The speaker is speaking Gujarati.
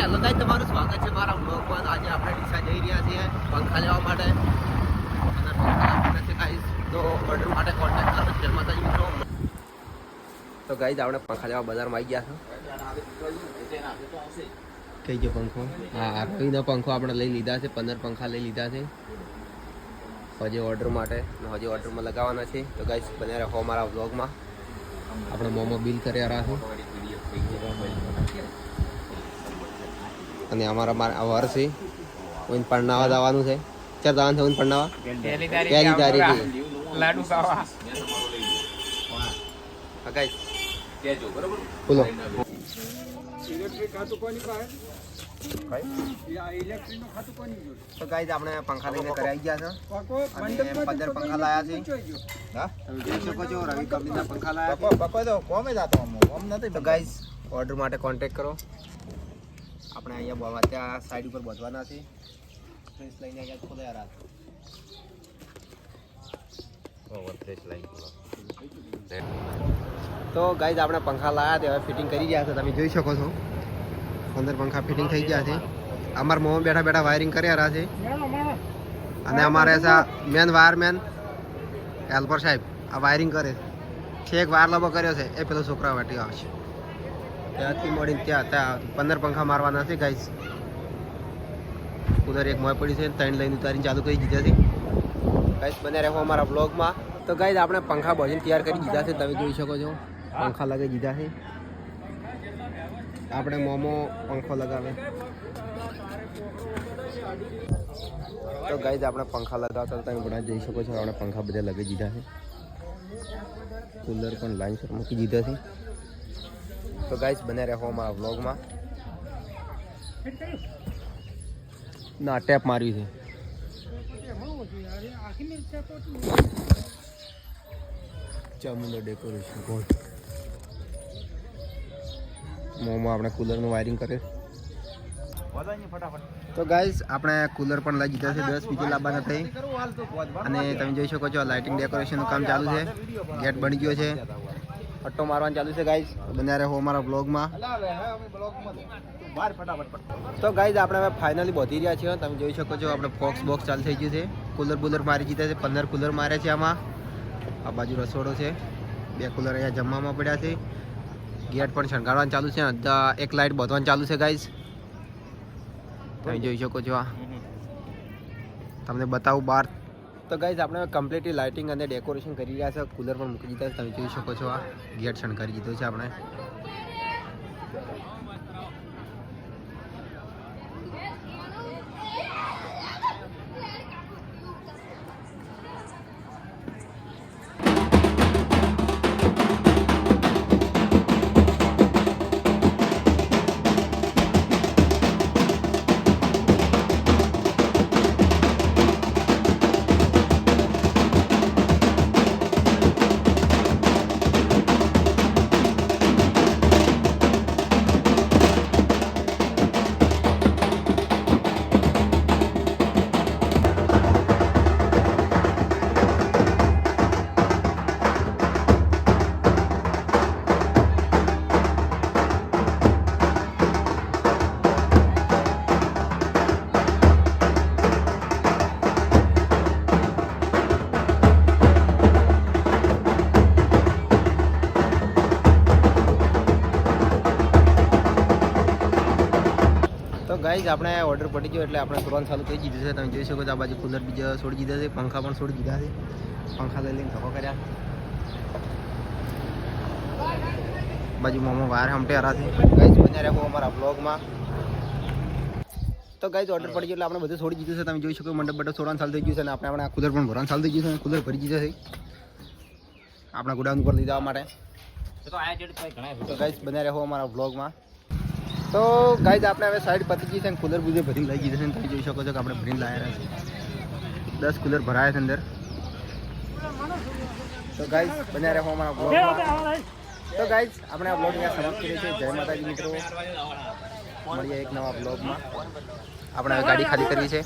હેલો ગાઈસ, તમારું સ્વાગત છે મારા બ્લોગમાં. આજે આપણે ડીસા જઈ રહ્યા છીએ પંખા લેવા માટે અને પંખા આપવાના છે ગાઈસ. તો ઓર્ડર માટે કોન્ટેક્ટ કરો. જય માતાજી મિત્રો. તો ગાઈસ આપણે પંખા લેવા બજારમાં આવી ગયા છે. કઈ ગયો પંખો? હા, કઈનો પંખો આપણે લઈ લીધા છે. 15 પંખા લઈ લીધા છે હજી ઓર્ડર માટે. હજી ઓર્ડરમાં લગાવવાના છે. તો ગાઈસ બને રહો મારા બ્લોગમાં. આપણે મોમો બિલ કરી રહ્યા છે અને અમારા વર છે ઓઈન પરણાવા જવાનું છે. ચાર જવાનું છે ઓઈન પરણાવા પહેલી તારીખે લાડુ ખાવા. હા ગાઈસ કેજો બરોબર. બોલો ઇલેક્ટ્રિક ખાતું કોની પાસે? ઇલેક્ટ્રિકનું ખાતું કોની જોડે? તો ગાઈસ આપણે પંખા લઈને ઘરે આવી ગયા છે અને 15 પંખા લાયા છે. હા તમે જોઈ શકો છો રવિ કંપનીના પંખા લાયા છે. પકો તો કોમે જાતો આમ નથી. તો ગાઈસ ઓર્ડર માટે કોન્ટેક્ટ કરો. આપણે અહીંયા ત્યાં સાઈડ ઉપર બાંધવાના છે. ફ્રેશ લઈને અહીંયા ખોલાયા રાત તો ગાઈઝ આપણે પંખા લાવ્યા તે હવે ફિટિંગ કરી રહ્યા છે. તમે જોઈ શકો છો 15 પંખા ફિટિંગ થઈ ગયા છે. અમારા મોમાં બેઠા બેઠા વાયરિંગ કરી રહ્યા છે અને અમારે મેન વાયરમેન હેલ્પર સાહેબ આ વાયરિંગ કરે છે. એક વાયર લબો કર્યો છે એ પેલો છોકરા વાટી આવશે. ત્યાંથી મળીને ત્યાં 15 પંખા મારવાના છે ગાઈઝ. ઉધર એક મોય પડી છે, 3 લઈને ઉતારીને ચાલુ કરી દીધા છે. ગાઈઝ બને રહો અમારા બ્લોગમાં. તો ગાઈઝ આપણે પંખા ભરીને તૈયાર કરી દીધા છે. તમે જોઈ શકો છો પંખા લગાવી દીધા છે. આપણે મોમો પંખો લગાવે. તો ગાઈઝ આપણે પંખા લગાવતા તમે બધા જોઈ શકો છો. આપણે પંખા બધા લગાવી દીધા છે. કુલર પણ લાઈન પર મૂકી દીધા છે. તો ગાઈઝ બને રહો અમારા વ્લોગમાં. ના ટેપ મારવી છે. ચામુંડા ડેકોરેશન ગોલ્ડ મોમાં આપણે કુલરનું વાયરિંગ કરે. તો ગાઈઝ આપણે કુલર પણ લઈ દીધા છે. 10 પીછે લાવવાના થઈ અને તમે જોઈ શકો છો લાઇટિંગ ડેકોરેશનનું કામ ચાલુ છે. ગેટ બની ગયો છે. પટ્ટો મારવાનું ચાલુ છે ગાઈઝ. બન્યા રહો અમારા બ્લોગમાં. તો ગાઈઝ આપણે હવે ફાઇનલી પહોંચી રહ્યા છીએ. તમે જોઈ શકો છો આપણે બોક્સ ચાલુ થઈ ગયું છે. કુલર બુલર મારી દીધા છે. 15 કુલર મારે છે આમાં. આ બાજુ રસોડો છે. 2 કુલર અહીંયા જમવામાં પડ્યા છે. ગેટ પણ શણગારવાનું ચાલુ છે. એક લાઇટ બાંધવાનું ચાલુ છે ગાઈઝ. તમે જોઈ શકો છો. આ તમને બતાવું બહાર. તો ગાઈઝ આપણે કમ્પ્લીટલી લાઇટિંગ અને ડેકોરેશન કરી રહ્યા છે. કુલર પણ મૂકી દીધા છે. તમે જોઈ શકો છો. આ ગેટ શણગારી દીધો છે આપણે. તો ગાઈઝ આપણે ઓર્ડર પડી ગયો એટલે આપણે કરવાનું ચાલુ કરી દીધું છે. તમે જોઈ શકો છો આ બાજુ કુલર બીજા છોડી દીધા છે. પંખા પણ છોડી દીધા છે. પંખા લઈ લઈને ધક્કો કર્યા. બાજુ મોમો વાયર હમટે હરા છે. ગાઈઝ બન્યા રહો અમારા બ્લોગમાં. તો ગાઈઝ ઓર્ડર પડી ગયો એટલે આપણે બધું છોડી દીધું છે. તમે જોઈ શકો મંડપ બડો છોડવાનું ચાલુ થઈ ગયું છે અને આપણે કુલર પણ ભરવાનું ચાલુ થઈ ગયું છે. કુલર ભરી દીધા છે આપણા ગોડાઉન ઉપર લઈ જવા માટે. તો ગાઈઝ બન્યા રહો અમારા બ્લોગમાં. તો ગાઈઝ આપણે હવે સાઈડ પતી ગઈ છે અને કુલર બુલર ભરીને લઈ દીધા છે. તમે જોઈ શકો છો કે આપણે ભરીને લાવ્યા છે. 10 કુલર ભરાયા છે અંદર. તો ગાઈઝ બન્યા રહો અમારા બ્લોગમાં. તો ગાઈઝ આપણે આ બ્લોગ અહીંયા સમાપ્ત કરીએ છીએ. જય માતાજી મિત્રો. મળીએ એક નવા બ્લોગમાં. આપણે હવે ગાડી ખાલી કરવી છે.